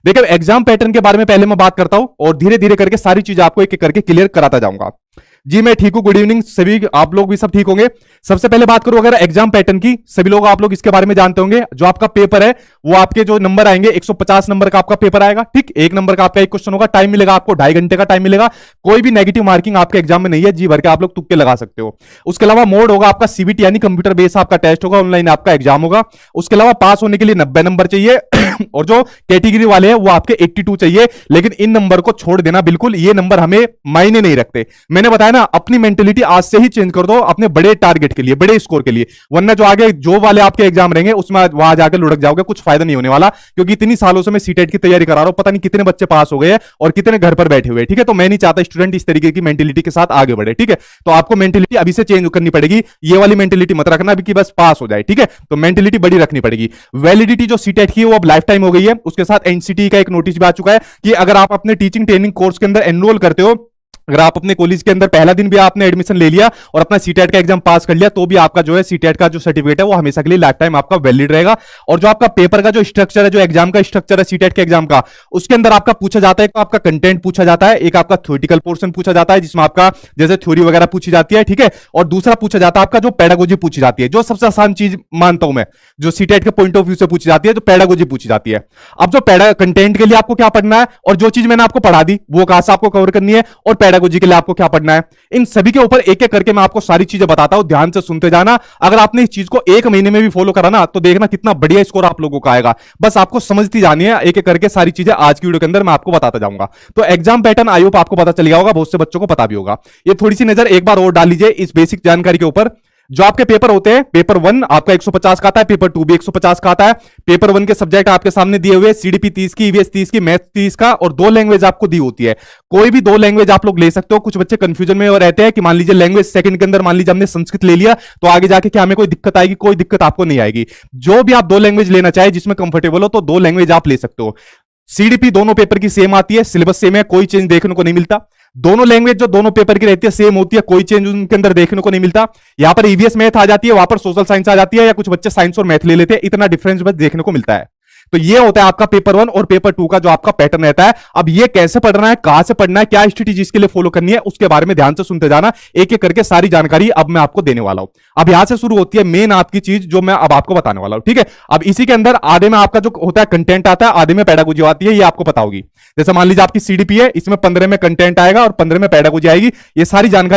देखिए exam pattern के बारे में पहले मैं बात करता हूं और धीरे धीरे करके सारी चीजें आपको एक एक करके क्लियर कराता जाऊंगा। जी मैं ठीक हूं, गुड इवनिंग सभी, आप लोग भी सब ठीक होंगे। सबसे पहले बात करूं अगर एग्जाम पैटर्न की, सभी लोग आप लोग इसके बारे में जानते होंगे। जो आपका पेपर है वो आपके जो नंबर आएंगे 150 नंबर का आपका पेपर आएगा, ठीक। एक नंबर का आपका एक क्वेश्चन होगा, टाइम मिलेगा आपको 2.5 घंटे का टाइम मिलेगा। कोई भी नेगेटिव मार्किंग आपके एग्जाम में नहीं है, जी भर के आप लोग तुक्के लगा सकते हो। उसके अलावा मोड होगा आपका सीबीटी यानी कंप्यूटर बेस आपका टेस्ट होगा, ऑनलाइन आपका एग्जाम होगा। उसके अलावा पास होने के लिए 90 नंबर चाहिए और जो कैटेगरी वाले हैं वो आपके 82 चाहिए। लेकिन इन नंबर को छोड़ देना बिल्कुल, ये नंबर हमें मायने नहीं रखते। मैंने बताया ना, अपनी मेंटेलिटी आज से ही चेंज कर दो अपने बड़े टारगेट के लिए, बड़े स्कोर के लिए, वरना जो आगे जो वाले आपके एग्जाम रहेंगे उसमें वहां जाकर लुढ़क जाओगे, कुछ फायदा नहीं होने वाला। क्योंकि इतनी सालों से मैं सीटेट की तैयारी करा रहा हूं, पता नहीं कितने बच्चे पास हो गए हैं और कितने घर पर बैठे हुए, ठीक है। तो मैं नहीं चाहता स्टूडेंट इस तरीके की मेंटेलिटी के साथ आगे बढ़े, ठीक है। तो आपको मेंटेलिटी अभी से चेंज करनी पड़ेगी, ये वाली मेंटेलिटी मत रखना अभी कि बस पास हो जाए, ठीक है। तो मेंटेलिटी बड़ी रखनी पड़ेगी। वैलिडिटी जो सीटेट की है वो अब लाइफ टाइम हो गई है। उसके साथ एनसीटी का एक नोटिस भी आ चुका है कि अगर आप अपने टीचिंग ट्रेनिंग कोर्स के अंदर एनरोल करते हो, अगर आप अपने कॉलेज के अंदर पहला दिन भी आपने एडमिशन ले लिया और अपना सीटेट का एग्जाम पास कर लिया, तो भी आपका जो है सीटेट का जो सर्टिफिकेट है वो हमेशा के लिए लाइफ टाइम आपका वैलिड रहेगा। और जो आपका पेपर का जो स्ट्रक्चर है, जो एग्जाम का स्ट्रक्चर है सीटेट के एग्जाम का, उसके अंदर आपका पूछा जाता है, आपका कंटेंट पूछा जाता है, एक आपका थ्योरेटिकल पोर्शन पूछा जाता है जिसमें आपका जैसे थ्योरी वगैरह पूछी जाती है, ठीक है। और दूसरा पूछा जाता है आपका जो पेडागोजी पूछी जाती है, जो सबसे आसान चीज मानता हूं मैं, जो सीटेट के पॉइंट ऑफ व्यू से पूछी जाती है, जो पेडागोजी पूछी जाती है। अब जो कंटेंट के लिए आपको क्या पढ़ना है और जो चीज मैंने आपको पढ़ा दी वो कहां से आपको कवर करनी है, और पेडागोजी के लिए आपको क्या पढ़ना है, इन सभी के ऊपर एक एक करके मैं आपको सारी चीजें बताता हूं, ध्यान से सुनते जाना। अगर आपने इस चीज को 1 महीने में भी फॉलो करा ना, तो देखना कितना बढ़िया स्कोर आप लोगों का आएगा। बस आपको समझती जानी है एक एक करके सारी चीजें, आज की वीडियो के अंदर मैं आपको बताता जाऊंगा। तो एग्जाम पैटर्न आई होप आपको पता चल गया होगा, बहुत से बच्चों को पता भी होगा। ये थोड़ी सी नजर एक बार और डाल लीजिए इस बेसिक जानकारी के ऊपर। जो आपके पेपर होते हैं, पेपर 1 आपका 150 का आता है, पेपर 2 भी 150 का आता है। पेपर 1 के सब्जेक्ट आपके सामने दिए हुए, सीडीपी 30 की, ईवीएस 30 की, मैथ 30 का, और 2 लैंग्वेज आपको दी होती है। कोई भी 2 लैंग्वेज आप लोग ले सकते हो। कुछ बच्चे कंफ्यूजन में रहते हैं कि मान लीजिए लैंग्वेज सेकंड के अंदर मान लीजिए हमने संस्कृत ले लिया तो आगे जाके क्या हमें कोई दिक्कत आएगी? कोई दिक्कत आपको नहीं आएगी। जो भी आप 2 लैंग्वेज लेना चाहे जिसमें कंफर्टेबल हो, तो 2 लैंग्वेज आप ले सकते हो। सीडीपी दोनों पेपर की सेम आती है, सिलेबस सेम है, कोई चेंज देखने को नहीं मिलता। दोनों लैंग्वेज जो दोनों पेपर की रहती है सेम होती है, कोई चेंज उनके अंदर देखने को नहीं मिलता। यहां पर ईवीएस मैथ आ जाती है, वहां पर सोशल साइंस आ जाती है, या कुछ बच्चे साइंस और मैथ ले लेते हैं, इतना डिफरेंस बस देखने को मिलता है। तो ये होता है आपका पेपर 1 और पेपर 2 का जो आपका पैटर्न रहता है। अब ये कैसे पढ़ना है, कहां से पढ़ना है, क्या स्ट्रेटेजी इसके लिए फॉलो करनी है, उसके बारे में ध्यान से सुनते जाना। एक एक करके सारी जानकारी अब मैं आपको देने वाला हूं। अब यहां से शुरू होती है मेन आपकी चीज जो मैं अब आपको बताने वाला हूं, ठीक है। अब इसी के अंदर आधे में आपका जो होता है कंटेंट आता है, आधे में पेडागोजी आती है, ये आपको पता होगी। जैसे मान लीजिए आपकी सीडीपी है, इसमें 15 में कंटेंट आएगा और 15 में पेडागोजी आएगी। ये सारी जानकारी